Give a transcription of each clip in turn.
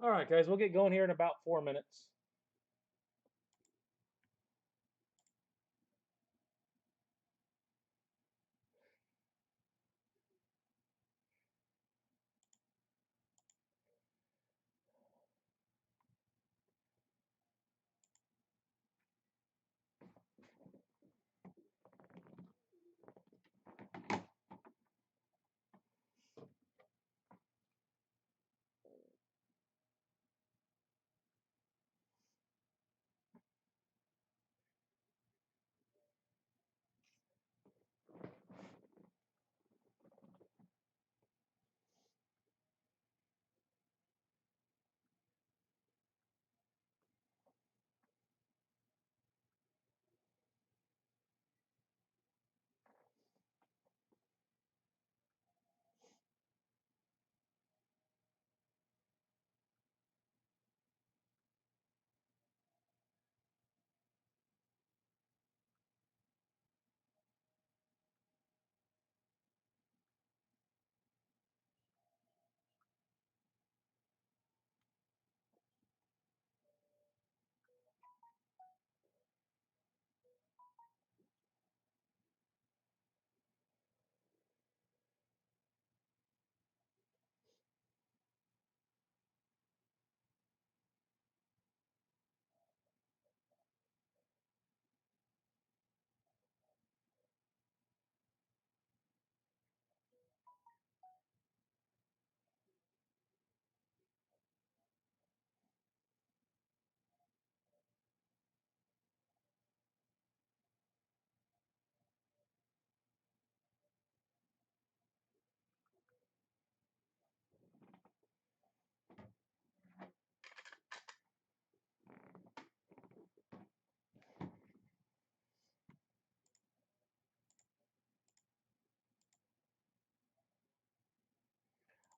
All right, guys, we'll get going here in about 4 minutes.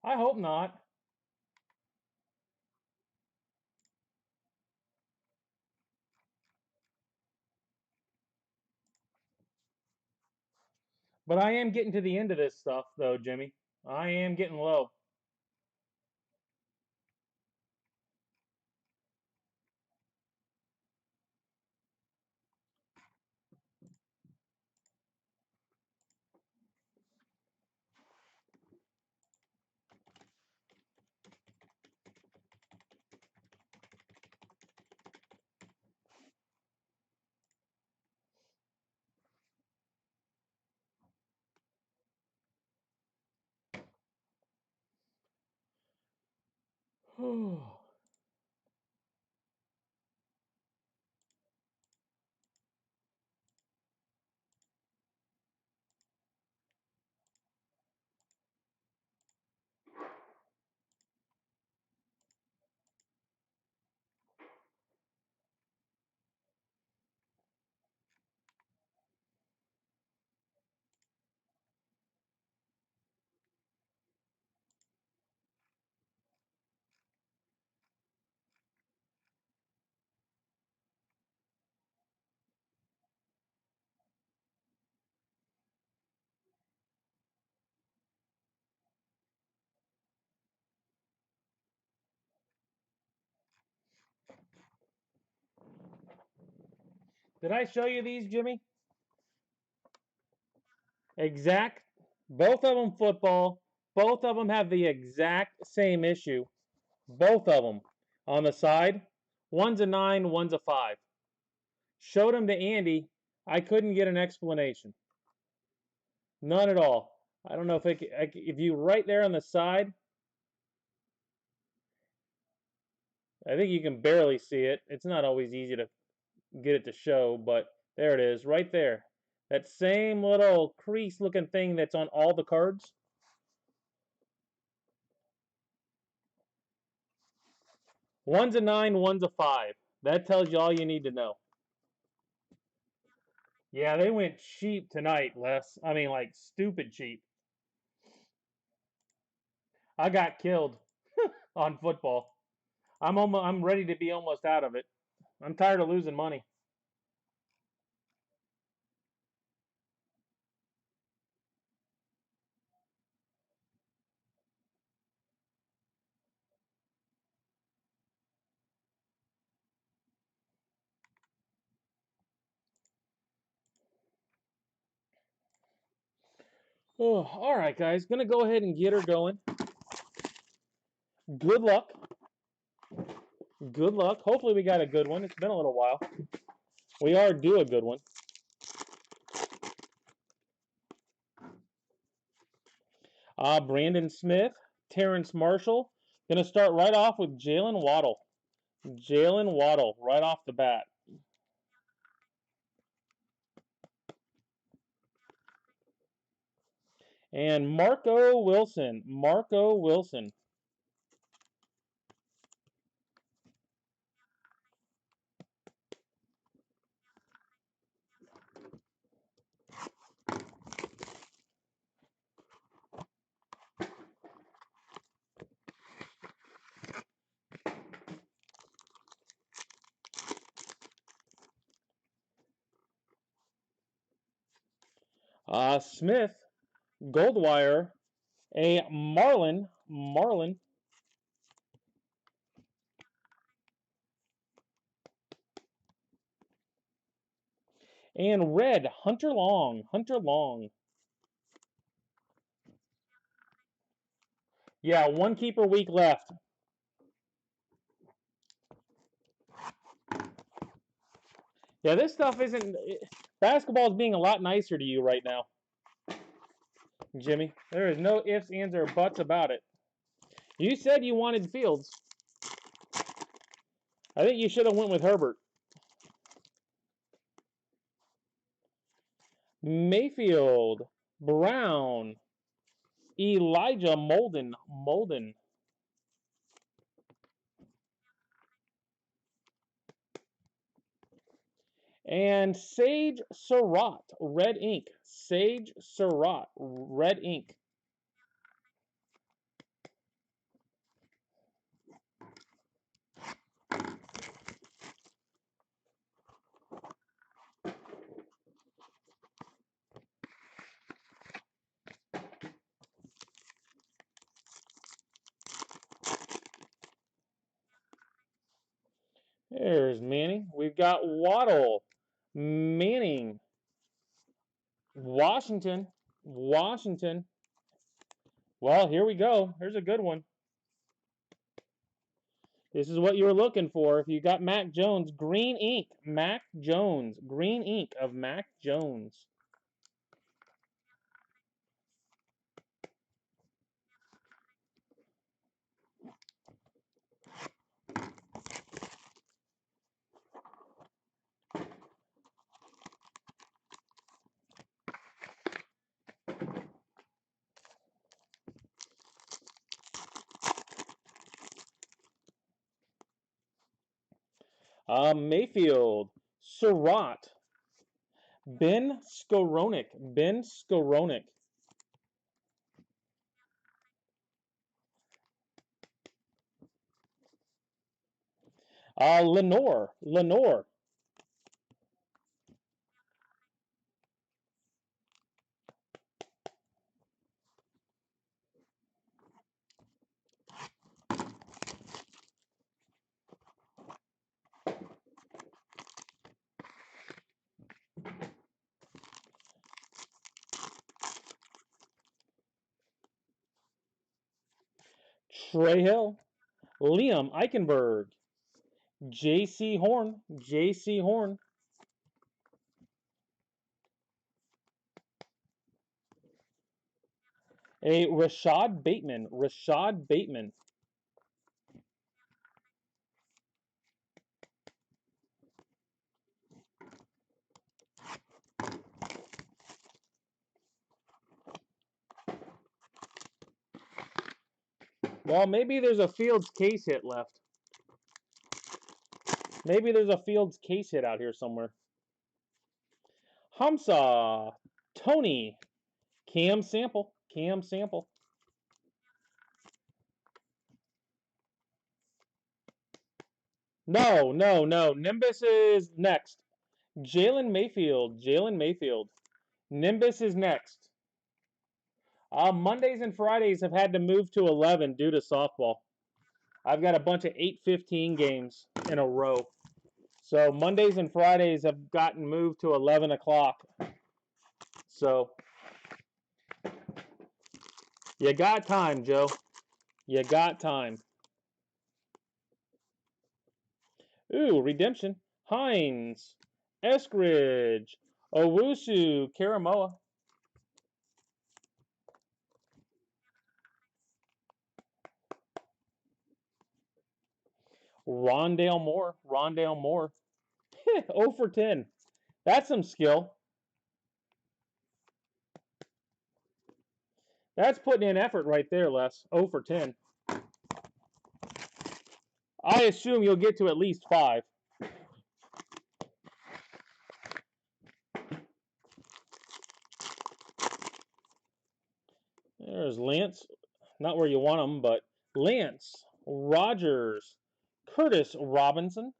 I hope not. But I am getting to the end of this stuff, though, Jimmy. I am getting low. Did I show you these, Jimmy? Exact. Both of them football. Both of them have the exact same issue. Both of them on the side. One's a 9, one's a 5. Showed them to Andy. I couldn't get an explanation. None at all. I don't know if you right there on the side, I think you can barely see it. It's not always easy to get it to show, but there it is, right there. That same little crease looking thing that's on all the cards. One's a 9, one's a 5. That tells you all you need to know. Yeah, they went cheap tonight, Les. I mean, like, stupid cheap. I got killed on football. I'm ready to be almost out of it. I'm tired of losing money. Oh, all right, guys. Gonna go ahead and get her going. Good luck. Good luck. Hopefully we got a good one. It's been a little while. We are due a good one. Brandon Smith, Terrence Marshall. Gonna start right off with Jalen Waddle. Jalen Waddle right off the bat. And Marco Wilson. Marco Wilson. Smith, Goldwire, a Marlin, and red, Hunter Long. Yeah, one keeper week left. Yeah, this stuff isn't. Basketball's being a lot nicer to you right now, Jimmy. There is no ifs, ands, or buts about it. You said you wanted Fields. I think you should have went with Herbert. Mayfield, Brown, Elijah Molden. And Sage Surratt, red ink. Sage Surratt, red ink. There's Manning. We've got Waddle, Manning, Washington. Well, here we go. Here's a good one. This is what you were looking for. If you got Mac Jones, green ink, Mac Jones, green ink of Mac Jones. Mayfield, Surratt, Ben Skowronek. Lenore. Trey Hill, Liam Eichenberg, J.C. Horn, a Rashad Bateman. Well, maybe there's a Fields case hit left. Maybe there's a Fields case hit out here somewhere. Hamza, Tony, Cam Sample. No. Nimbus is next. Jalen Mayfield. Nimbus is next. Mondays and Fridays have had to move to 11 due to softball. I've got a bunch of 8:15 games in a row. So Mondays and Fridays have gotten moved to 11 o'clock. So You got time, Joe. You got time. Ooh, redemption. Hines, Eskridge, Owusu, Karamoa. Rondale Moore. 0 for 10. That's some skill. That's putting in effort right there, Les. 0 for 10. I assume you'll get to at least 5. There's Lance. Not where you want him, but Lance, Rogers, Curtis Robinson,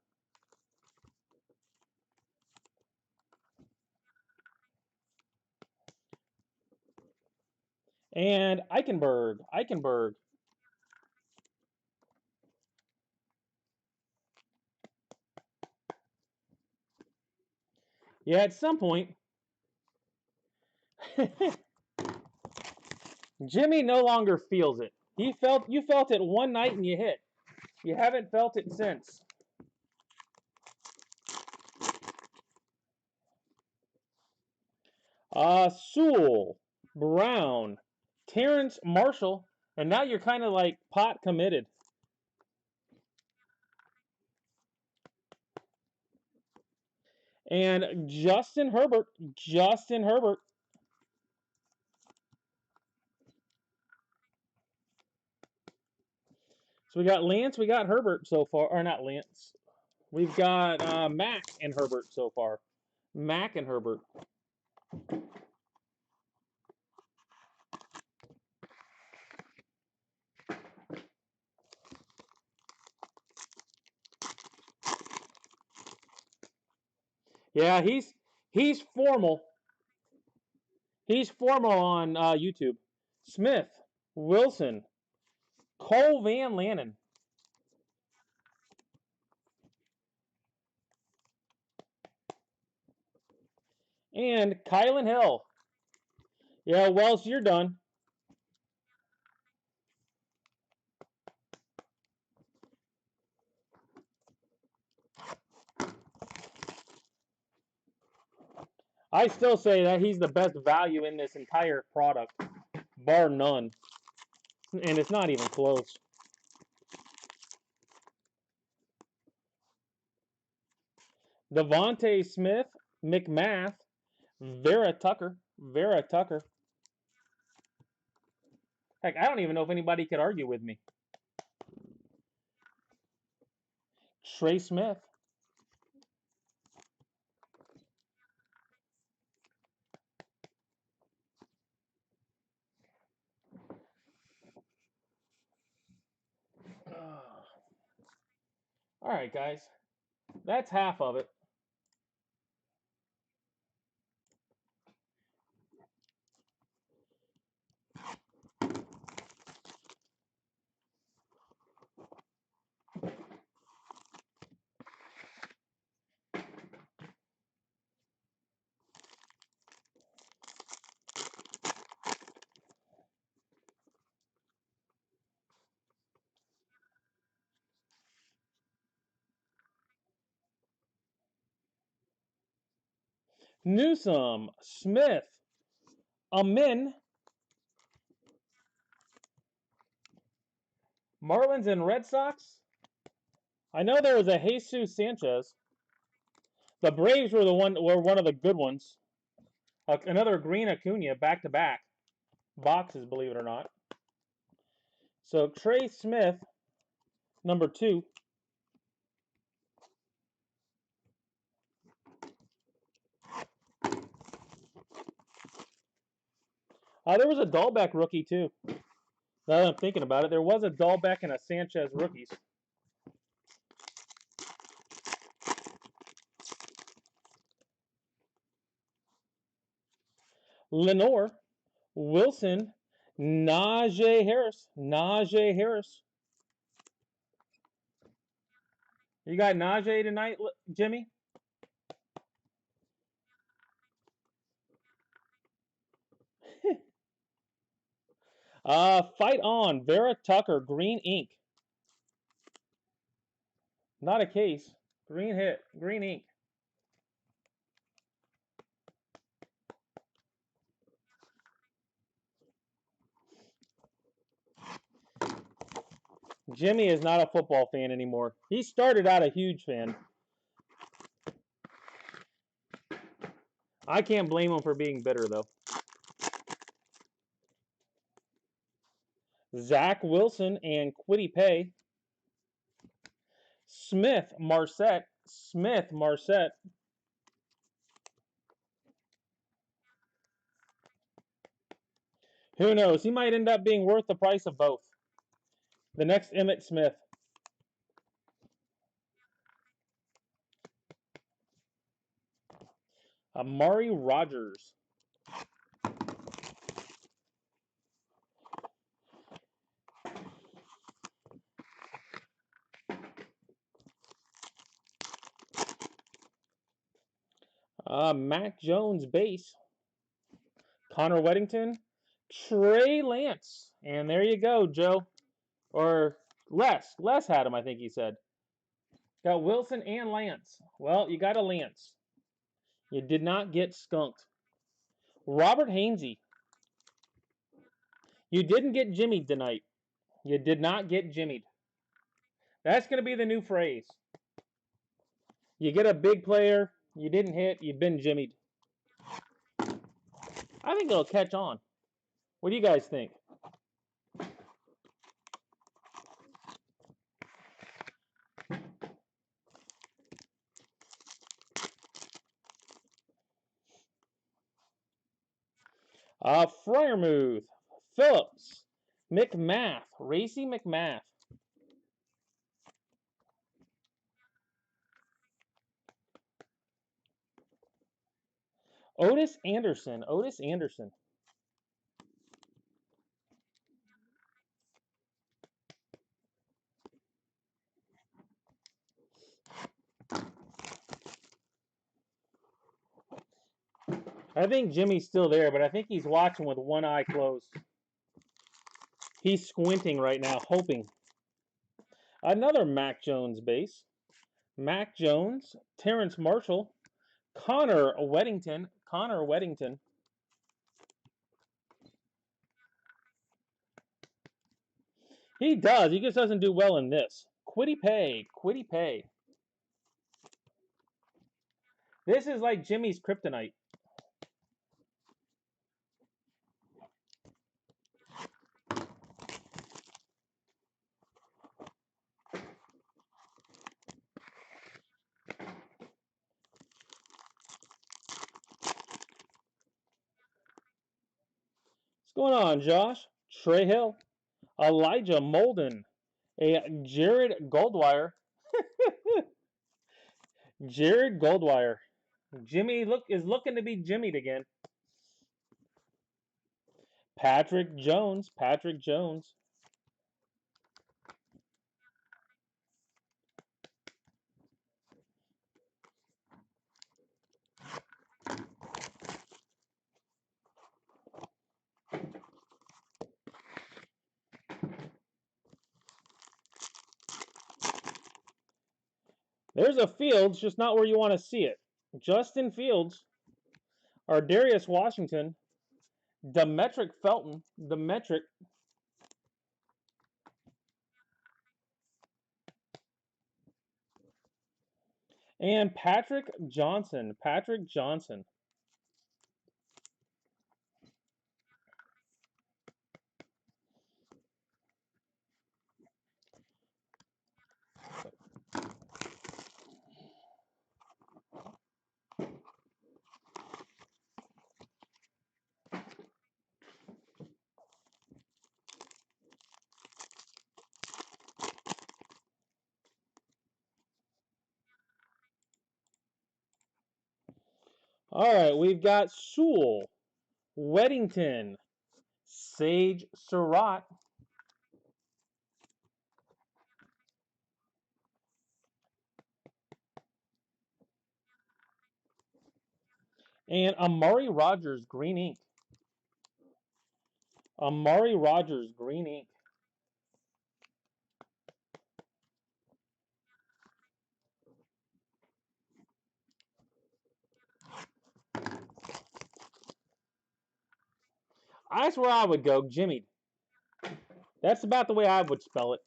and Eichenberg. Yeah, at some point, Jimmy no longer feels it. You felt it one night and you hit. You haven't felt it since. Sewell, Brown, Terrence Marshall, and now you're kind of like pot committed. And Justin Herbert. So we got Lance, we got Herbert so far, or not Lance. We've got Mac and Herbert so far. Mac and Herbert. Yeah, he's formal. He's formal on YouTube. Smith, Wilson, Cole Van Lannon, and Kylan Hill. Yeah, Wells, you're done. I still say that he's the best value in this entire product, bar none. And it's not even close. Devontae Smith, McMath, Vera Tucker. Heck, I don't even know if anybody could argue with me. Trey Smith. All right, guys. That's half of it. Newsom, Smith, Amin, Marlins and Red Sox. I know there was a Jesus Sanchez. The Braves were one of the good ones. Another green Acuna back to back boxes, believe it or not. So Trey Smith, number 2. There was a Dahlbeck rookie too. Now that I'm thinking about it, there was a Dahlbeck and a Sanchez rookies. Lenore, Wilson, Najee Harris. You got Najee tonight, Jimmy? Fight on. Vera Tucker, green ink. Not a case. Green hit. Green ink. Jimmy is not a football fan anymore. He started out a huge fan. I can't blame him for being bitter, though. Zach Wilson and Quiddy Pay. Smith Marset. Smith Marset. Who knows? He might end up being worth the price of both. The next Emmitt Smith. Amari Rogers. Mac Jones base. Connor Weddington. Trey Lance. And there you go, Joe. Or Les. Les had him, I think he said. Got Wilson and Lance. Well, you got a Lance. You did not get skunked. Robert Hainsey. You didn't get jimmied tonight. You did not get jimmied. That's going to be the new phrase. You get a big player, you didn't hit, you've been jimmied. I think it'll catch on. What do you guys think? Fryermuth, Phillips, McMath, Racy McMath. Otis Anderson, Otis Anderson. I think Jimmy's still there, but I think he's watching with one eye closed. He's squinting right now, hoping. Another Mac Jones base. Mac Jones, Terrence Marshall, Connor Weddington. Connor Weddington. He does. He just doesn't do well in this. Quiddy Pay. Quiddy Pay. This is like Jimmy's kryptonite. What's going on, Josh? Trey Hill. Elijah Molden. A Jared Goldwire. Jared Goldwire. Jimmy is looking to be Jimmy'd again. Patrick Jones. Patrick Jones. There's a Fields, just not where you want to see it. Justin Fields. Ardarius Washington. Demetric Felton. Demetric. And Patrick Johnson. Patrick Johnson. All right, we've got Sewell, Weddington, Sage Surratt, and Amari Rogers, green ink. Amari Rogers, green ink. That's where I would go, Jimmy. That's about the way I would spell it.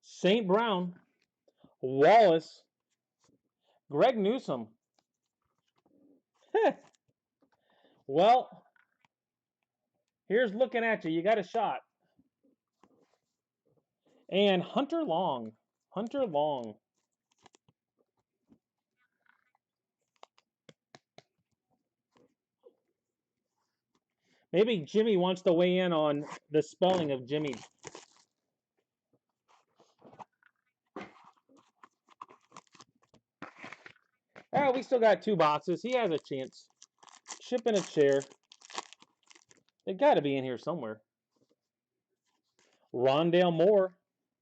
St. Brown, Wallace, Greg Newsome. Well, here's looking at you. You got a shot. And Hunter Long. Hunter Long. Maybe Jimmy wants to weigh in on the spelling of Jimmy. Oh, we still got 2 boxes. He has a chance. Chip in a chair. They got to be in here somewhere. Rondale Moore,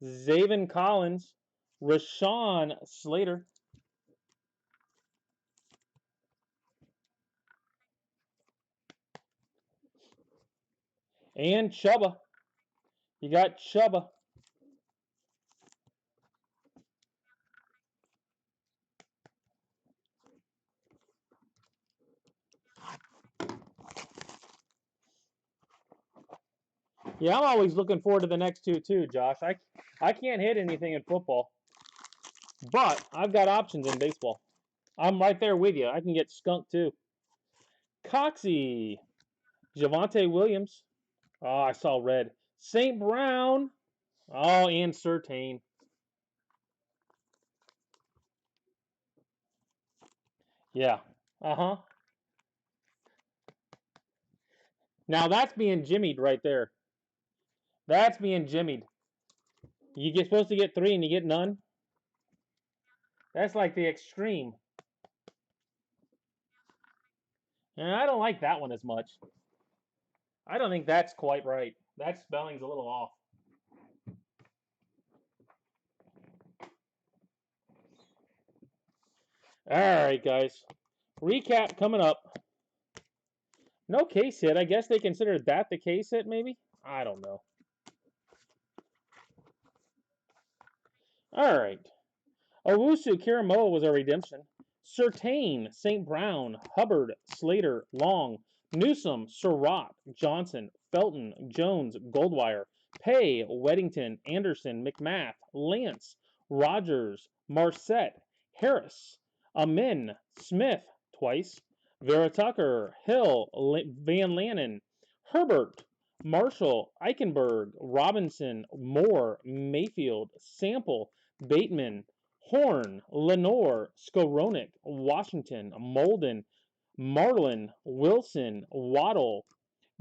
Zaven Collins, Rashawn Slater, and Chuba. You got Chuba. Yeah, I'm always looking forward to the next 2 too, Josh. I can't hit anything in football, but I've got options in baseball. I'm right there with you. I can get skunked too. Coxie, Javonte Williams. Oh, I saw red. St. Brown. Oh, and Surtain. Yeah. Uh-huh. Now that's being jimmied right there. That's being jimmied. You get supposed to get 3 and you get none. That's like the extreme. And I don't like that one as much. I don't think that's quite right. That spelling's a little off. All right, guys. Recap coming up. No case hit. I guess they consider that the case hit, maybe? I don't know. All right. Owusu Kiramoa was a redemption. Surtain, St. Brown, Hubbard, Slater, Long, Newsome, Surratt, Johnson, Felton, Jones, Goldwire, Pay, Weddington, Anderson, McMath, Lance, Rogers, Marset, Harris, Amin, Smith, twice, Vera Tucker, Hill, Van Lannen, Herbert, Marshall, Eichenberg, Robinson, Moore, Mayfield, Sample, Bateman, Horn, Lenore, Skowronek, Washington, Molden, Marlin, Wilson, Waddle.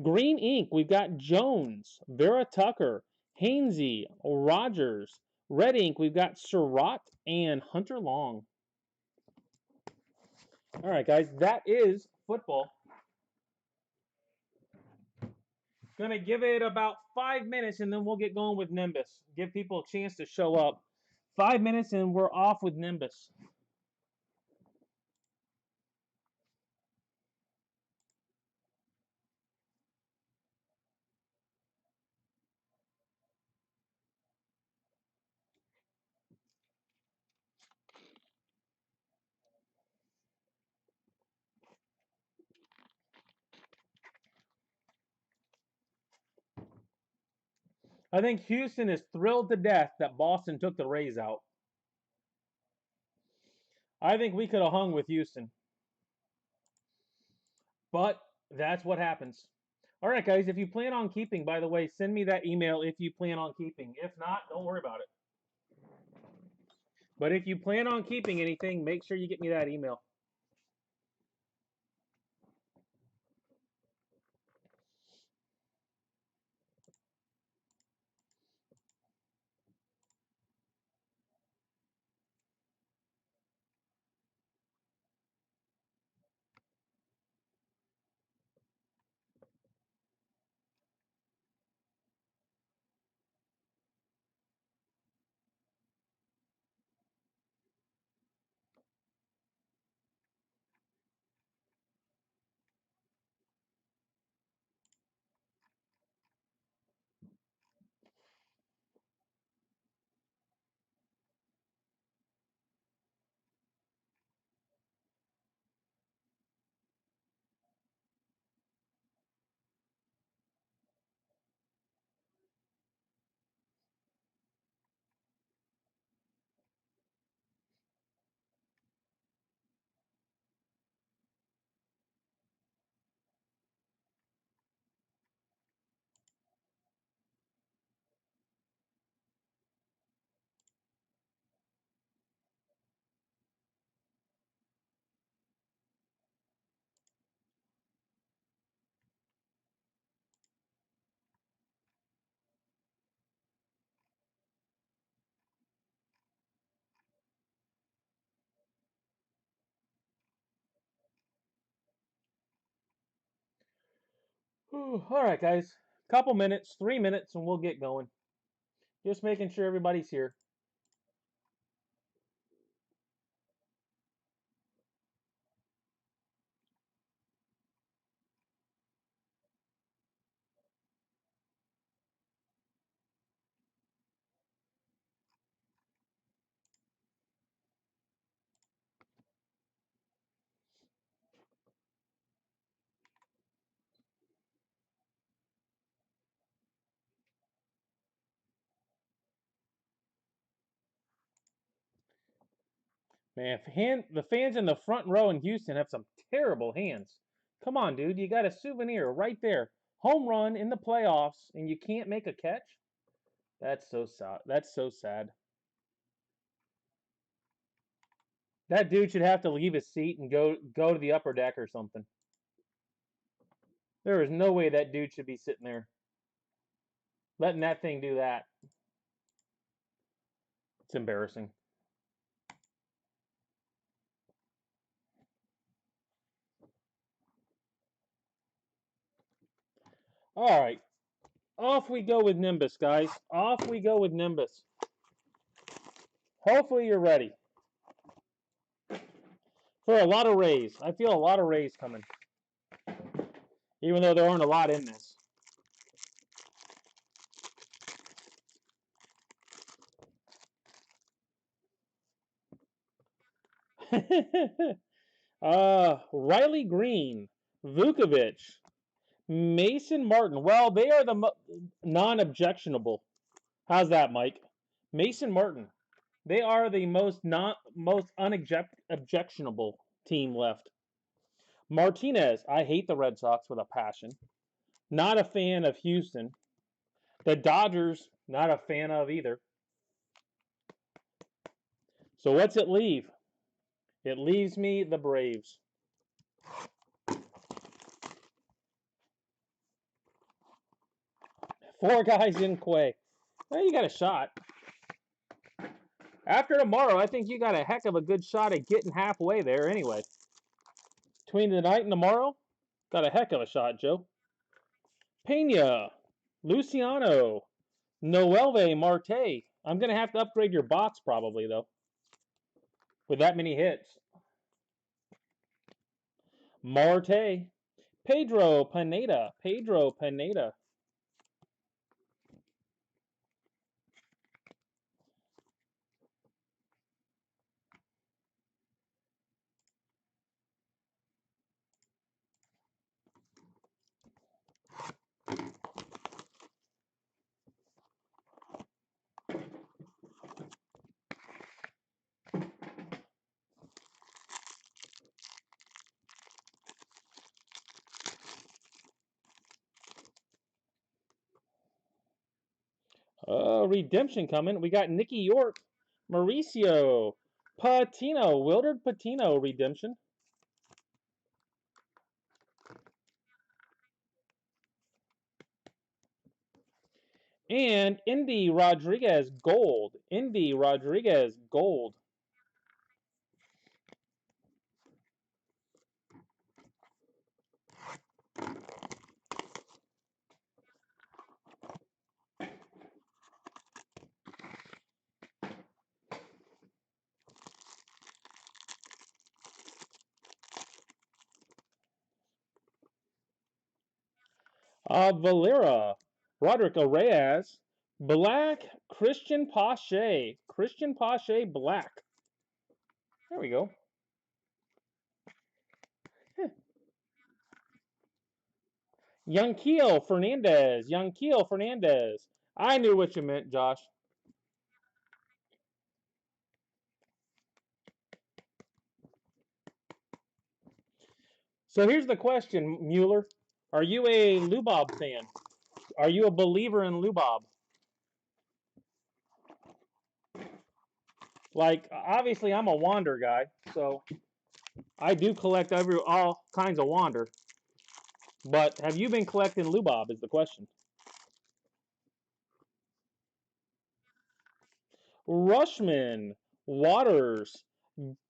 Green ink, we've got Jones, Vera Tucker, Hainsey, Rogers. Red ink, we've got Surratt and Hunter Long. All right, guys, that is football. Gonna give it about 5 minutes and then we'll get going with Nimbus. Give people a chance to show up. 5 minutes and we're off with Nimbus. I think Houston is thrilled to death that Boston took the Rays out. I think we could have hung with Houston. But that's what happens. All right, guys, if you plan on keeping, by the way, send me that email if you plan on keeping. If not, don't worry about it. But if you plan on keeping anything, make sure you get me that email. All right, guys. Couple minutes, 3 minutes, and we'll get going. Just making sure everybody's here. Man, the fans in the front row in Houston have some terrible hands. Come on, dude. You got a souvenir right there. Home run in the playoffs, and you can't make a catch? That's so sad. That's so sad. That dude should have to leave his seat and go to the upper deck or something. There is no way that dude should be sitting there letting that thing do that. It's embarrassing. All right. Off we go with Nimbus, guys. Off we go with Nimbus. Hopefully you're ready for a lot of rays. I feel a lot of rays coming, even though there aren't a lot in this. Riley Green, Vukovic, Mason Martin. Well, they are the non-objectionable. How's that, Mike? Mason Martin. They are the most unobjectionable team left. Martinez. I hate the Red Sox with a passion. Not a fan of Houston. The Dodgers. Not a fan of either. So what's it leave? It leaves me the Braves. Four guys in Quay. Well, you got a shot. After tomorrow, I think you got a heck of a good shot at getting halfway there anyway. Between tonight and tomorrow, got a heck of a shot, Joe. Pena, Luciano, Noelve Marte. I'm going to have to upgrade your box probably, though, with that many hits. Marte, Pedro Pineda. Pedro Pineda. Redemption coming. We got Nicky York, Mauricio, Patino, Wilderd Patino redemption. And Indy Rodriguez gold. Indy Rodriguez gold. Valera, Roderick Reyes, black, Christian Pache. Christian Pache black. There we go. Yanquiel Fernandez. Yanquiel Fernandez. I knew what you meant, Josh. So here's the question, Mueller. Are you a Lubob fan? Are you a believer in Lubob? Like, obviously, I'm a Wander guy, so I do collect all kinds of Wander. But have you been collecting Lubob is the question. Rushman, Waters,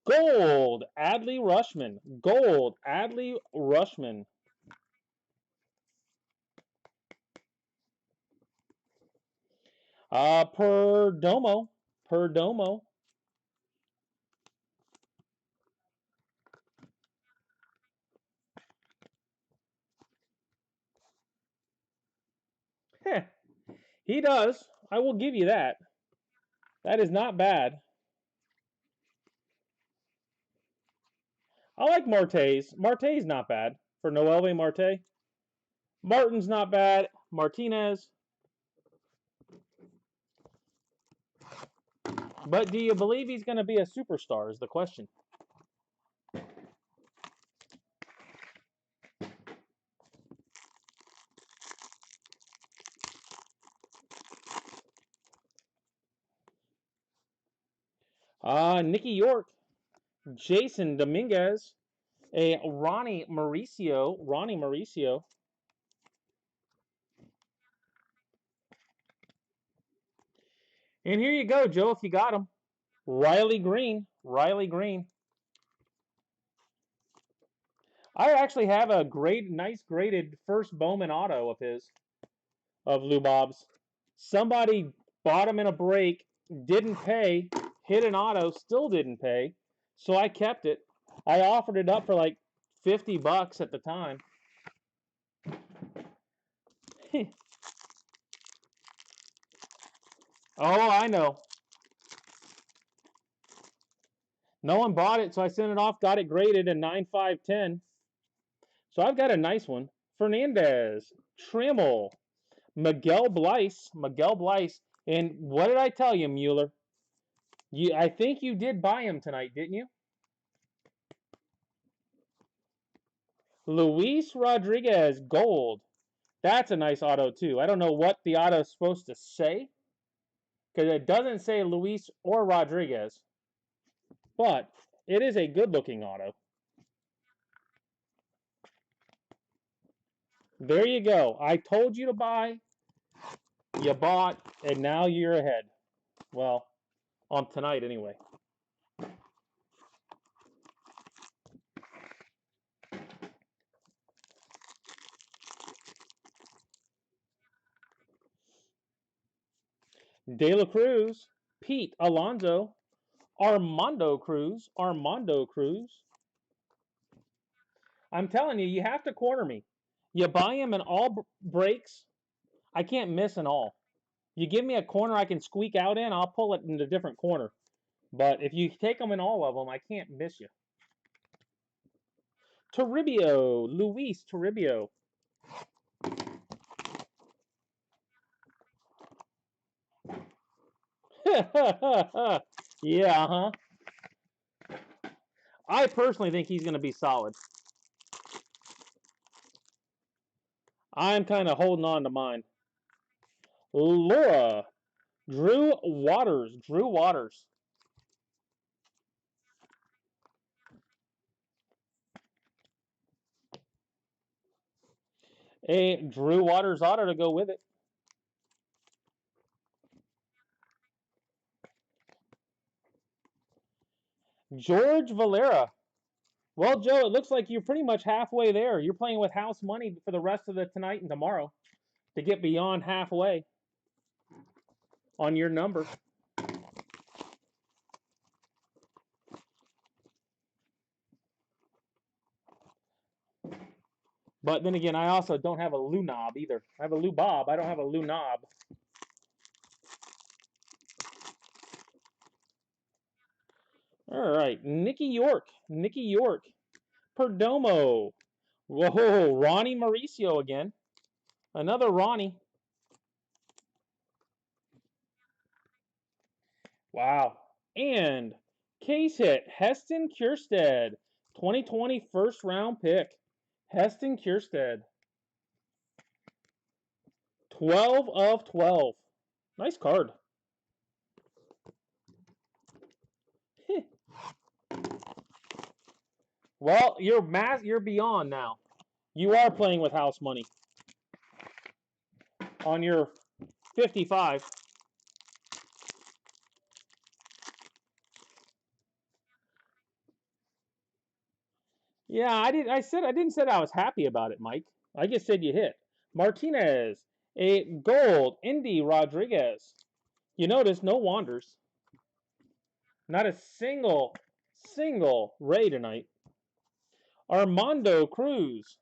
gold, Adley Rushman, gold, Adley Rushman. Perdomo. Perdomo. Heh, he does. I will give you that. That is not bad. I like Marte's. Marte's not bad for Noelve Marte. Martin's not bad. Martinez. But do you believe he's going to be a superstar is the question. Nicky York. Jason Dominguez. A Ronnie Mauricio. Ronnie Mauricio. And here you go, Joe, if you got him. Riley Green. Riley Green. I actually have a nice graded first Bowman auto of his, of Lou Bob's. Somebody bought him in a break, didn't pay, hit an auto, still didn't pay, so I kept it. I offered it up for like $50 at the time. Oh, I know. No one bought it, so I sent it off, got it graded in 9.510. So I've got a nice one. Fernandez, Trammell, Miguel Bleis. And what did I tell you, Mueller? I think you did buy him tonight, didn't you? Luis Rodriguez, gold. That's a nice auto, too. I don't know what the auto is supposed to say, because it doesn't say Luis or Rodriguez. But it is a good-looking auto. There you go. I told you to buy. You bought, and now you're ahead. Well, on tonight anyway. De La Cruz, Pete Alonso, Armando Cruz. I'm telling you, you have to corner me. You buy him in all breaks. I can't miss an all. You give me a corner I can squeak out in, I'll pull it in a different corner. But if you take them in all of them, I can't miss you. Toribio, Luis Toribio. Yeah, huh? I personally think he's going to be solid. I'm kind of holding on to mine. Laura, Drew Waters. A Drew Waters auto to go with it. George Valera. Well, Joe, it looks like you're pretty much halfway there. You're playing with house money for the rest of the tonight and tomorrow to get beyond halfway on your number. But then again, I also don't have a Lou knob either. I have a Lou Bob. I don't have a Lou knob. All right, Nicky York. Perdomo. Whoa, Ronnie Mauricio again. Another Ronnie. Wow. And case hit, Heston Kjerstad. 2020 first round pick. Heston Kjerstad. 12 of 12. Nice card. Well, you're beyond now. You are playing with house money on your 55. Yeah, I didn't say I was happy about it, Mike. I just said you hit. Martinez, a gold, Indy Rodriguez. You notice no wanders. Not a single Ray tonight. Armando Cruz.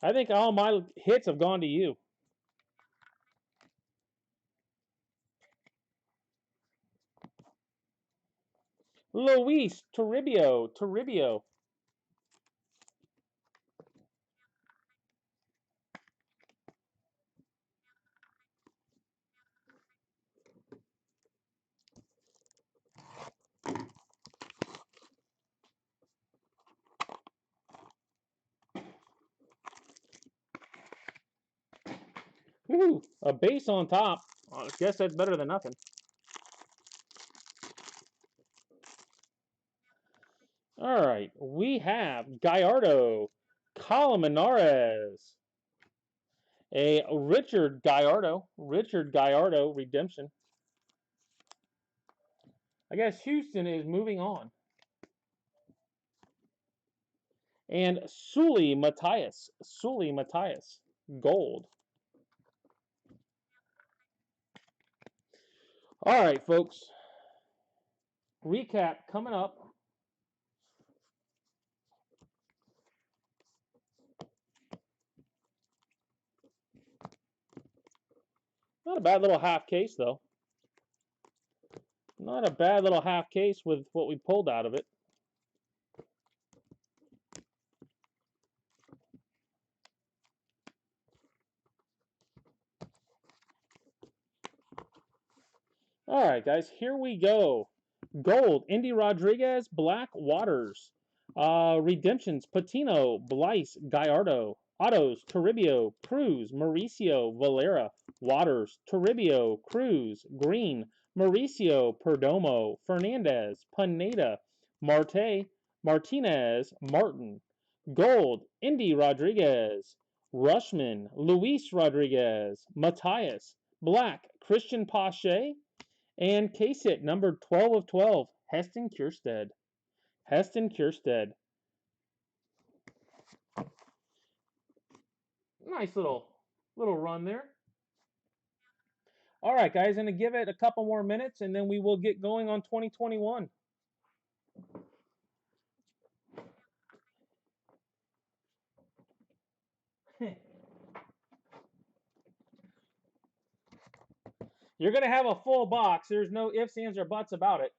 I think all my hits have gone to you. Luis Toribio. Woo, a base on top. I guess that's better than nothing. All right, we have Gallardo, Colmenares, a Richard Gallardo redemption. I guess Houston is moving on. And Sully Matthias, gold. All right, folks. Recap coming up. Not a bad little half case, though. Not a bad little half case with what we pulled out of it. All right, guys, here we go. Gold, Indy Rodriguez, Black Waters. Redemptions, Patino, Blyce, Gallardo. Autos, Toribio, Cruz, Mauricio, Valera. Waters, Toribio, Cruz, Green, Mauricio, Perdomo, Fernandez, Pineda, Marte, Martinez, Martin. Gold, Indy Rodriguez. Rushman, Luis Rodriguez, Matthias. Black, Christian Pache. And case hit number 12 of 12, Heston Kjerstad. Nice little run there. All right, guys, I'm going to give it a couple more minutes, and then we will get going on 2021. You're going to have a full box. There's no ifs, ands, or buts about it.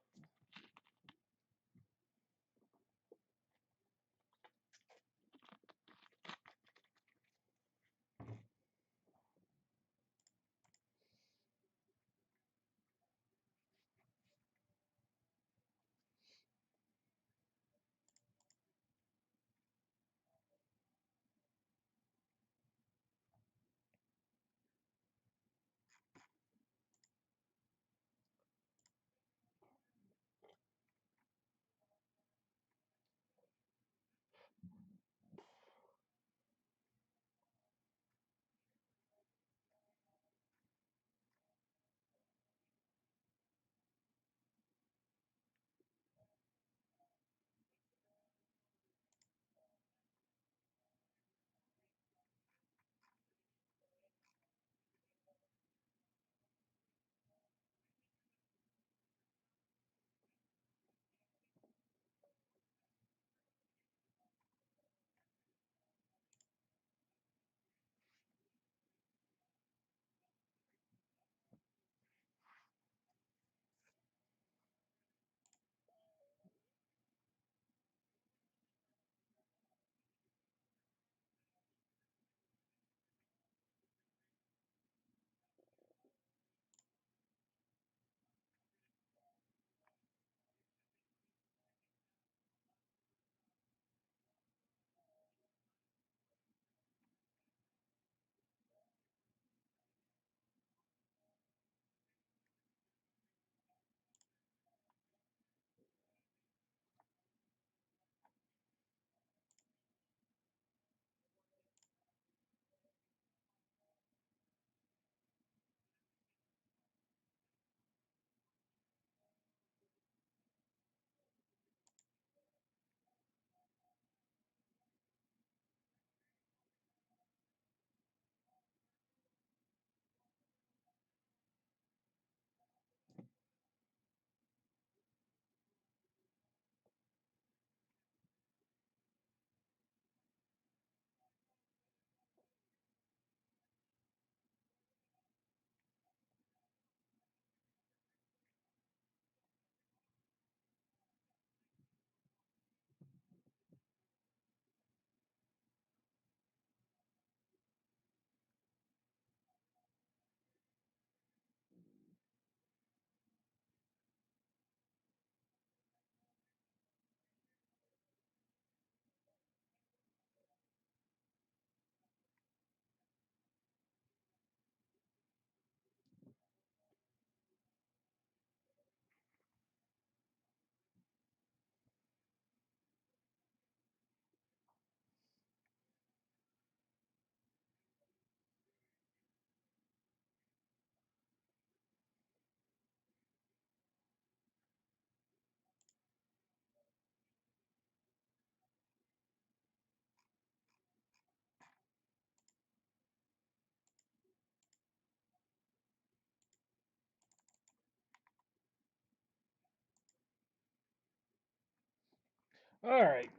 All right,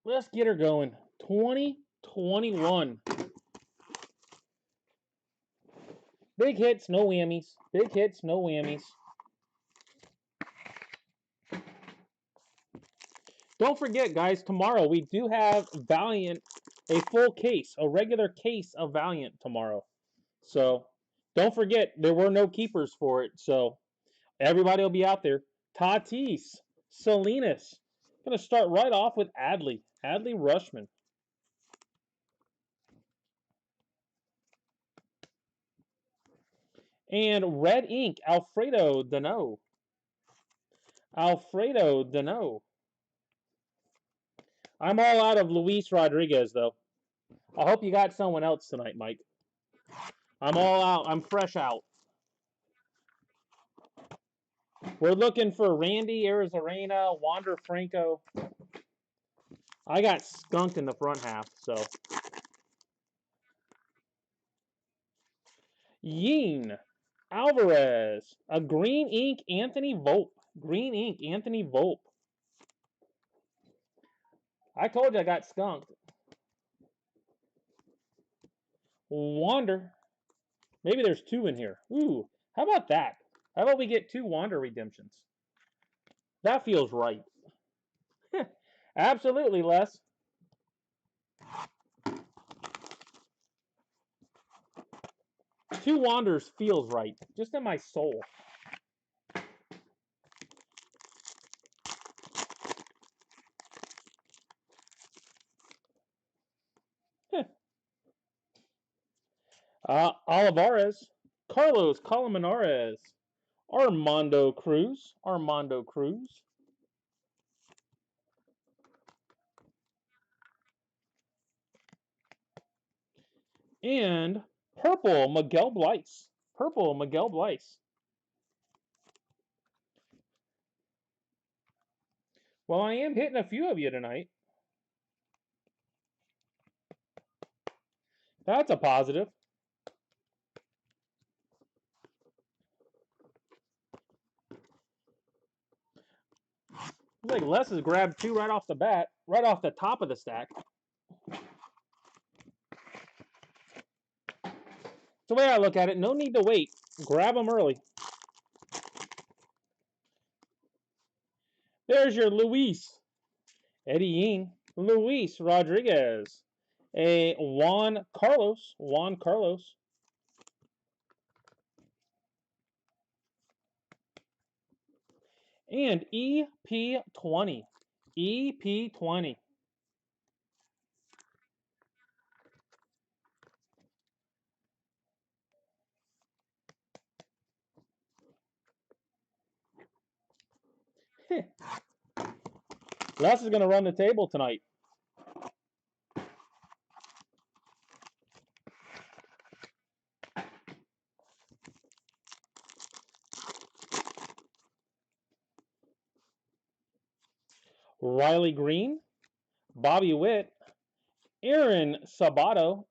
let's get her going. 2021. Big hits, no whammies. Big hits, no whammies. Don't forget, guys, tomorrow we do have Valiant, a full case, a regular case of Valiant tomorrow. So don't forget, there were no keepers for it. So everybody will be out there. Tatis, Salinas. Going to start right off with Adley. Adley Rushman. And red ink, Alfredo Dano. Alfredo Dano. I'm all out of Luis Rodriguez, though. I hope you got someone else tonight, Mike. I'm all out. I'm fresh out. We're looking for Randy Arozarena, Wander Franco. I got skunked in the front half, so. Yeen Alvarez. A green ink Anthony Volpe. Green ink Anthony Volpe. I told you I got skunked. Wander. Maybe there's two in here. Ooh, how about that? How about we get two Wander redemptions? That feels right. Absolutely, Les. Two Wanders feels right. Just in my soul. Olivares. Carlos Colmenares. Armando Cruz. Armando Cruz. And purple Miguel Bleis. Purple Miguel Bleis. Well, I am hitting a few of you tonight. That's a positive. Looks like Les has grabbed two right off the bat, right off the top of the stack. It's the way I look at it. No need to wait. Grab them early. There's your Luis. Eddie Ying. Luis Rodriguez. A Juan Carlos. Juan Carlos. And EP20. EP20. Les is going to run the table tonight. Riley Green, Bobby Witt, Aaron Sabato,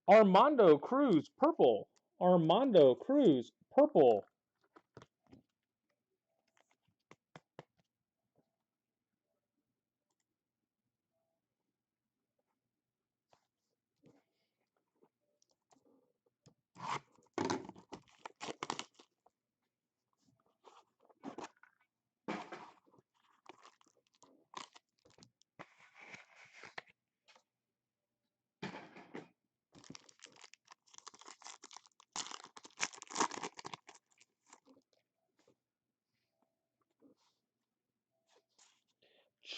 Armando Cruz, purple, Armando Cruz, purple.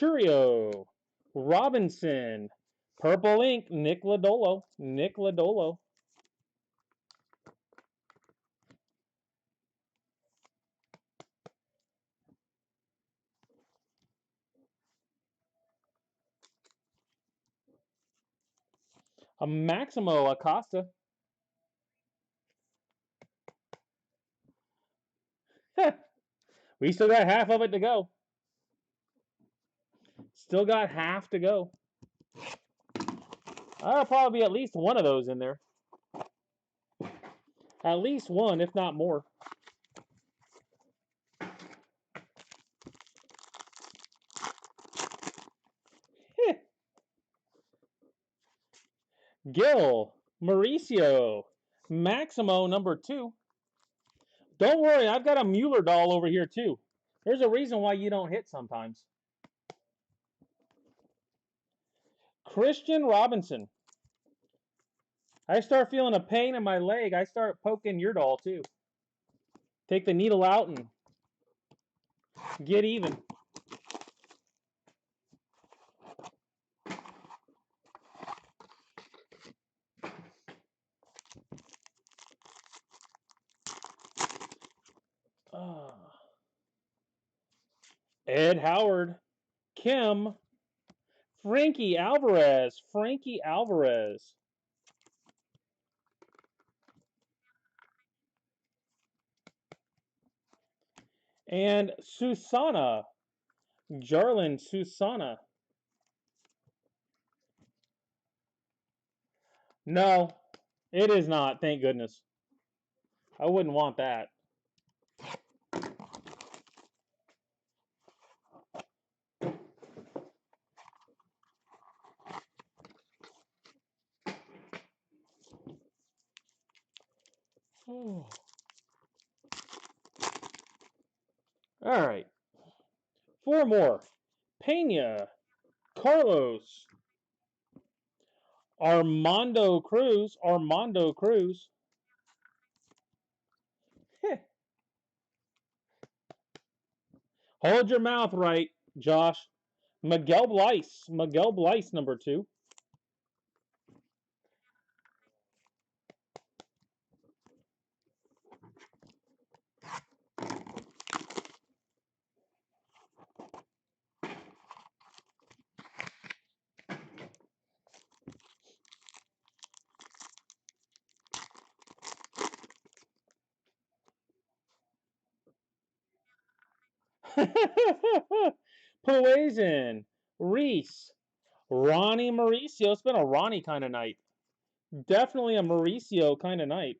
Churio, Robinson, purple ink, Nick Lodolo. A Maximo Acosta. We still got half of it to go. Still got half to go. I'll probably be at least one of those in there. At least one, if not more. Gil, Mauricio, Maximo number 2. Don't worry, I've got a Mueller doll over here too. There's a reason why you don't hit sometimes. Christian Robinson. I start feeling a pain in my leg, I start poking your doll too. Take the needle out and get even. Ed Howard, Kim, Frankie Alvarez, and Susana, Jarlin Susana. No, it is not, thank goodness. I wouldn't want that. All right. 4 more. Pena, Carlos, Armando Cruz. Hold your mouth right, Josh. Miguel Bleis, number 2. Poison, Reese, Ronnie Mauricio. It's been a Ronnie kind of night. Definitely a Mauricio kind of night.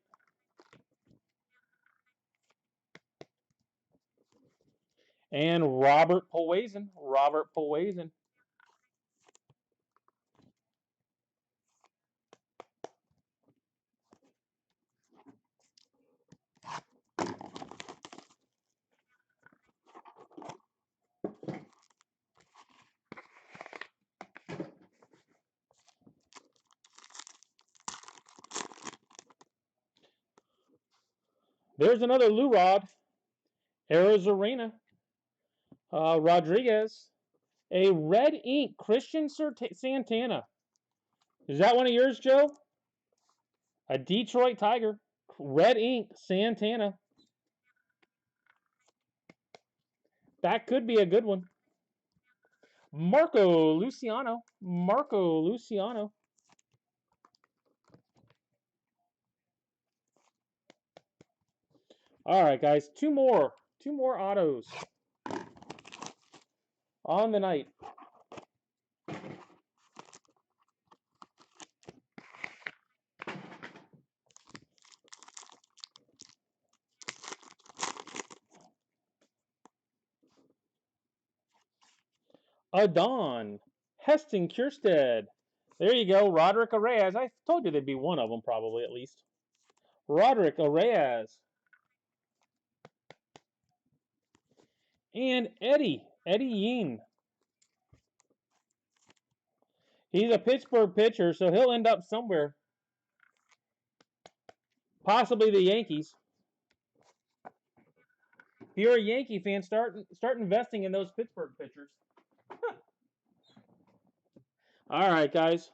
And Robert Poison. There's another Lou Rod. Arizona. Rodriguez. A red ink Christian Santana. Is that one of yours, Joe? A Detroit Tiger. Red ink Santana. That could be a good one. Marco Luciano. All right, guys. Two more autos on the night. Adon, Heston Kierstead. There you go, Roderick Arias. I told you there'd be one of them probably at least. Roderick Arias. And Eddie Yeen. He's a Pittsburgh pitcher, so he'll end up somewhere. Possibly the Yankees. If you're a Yankee fan, start investing in those Pittsburgh pitchers. All right, guys.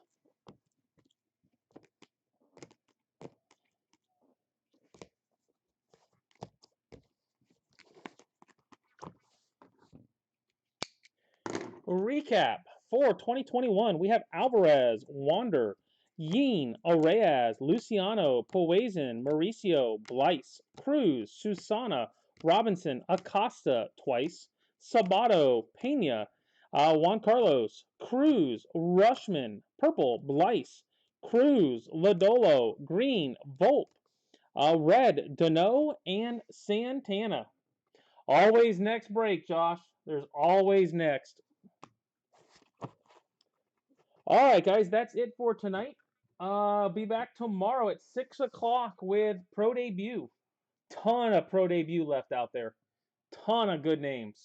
Recap for 2021. We have Alvarez, Wander, Yeen, Arias, Luciano, Poison, Mauricio, Bleis, Cruz, Susana, Robinson, Acosta twice, Sabato, Pena, Juan Carlos, Cruz, Rushman, Purple, Bleis, Cruz, Lodolo, Green, Volpe, Red, Dano, and Santana. Always next break, Josh. There's always next. All right, guys, that's it for tonight. Be back tomorrow at 6 o'clock with Pro Debut. Ton of Pro Debut left out there. Ton of good names.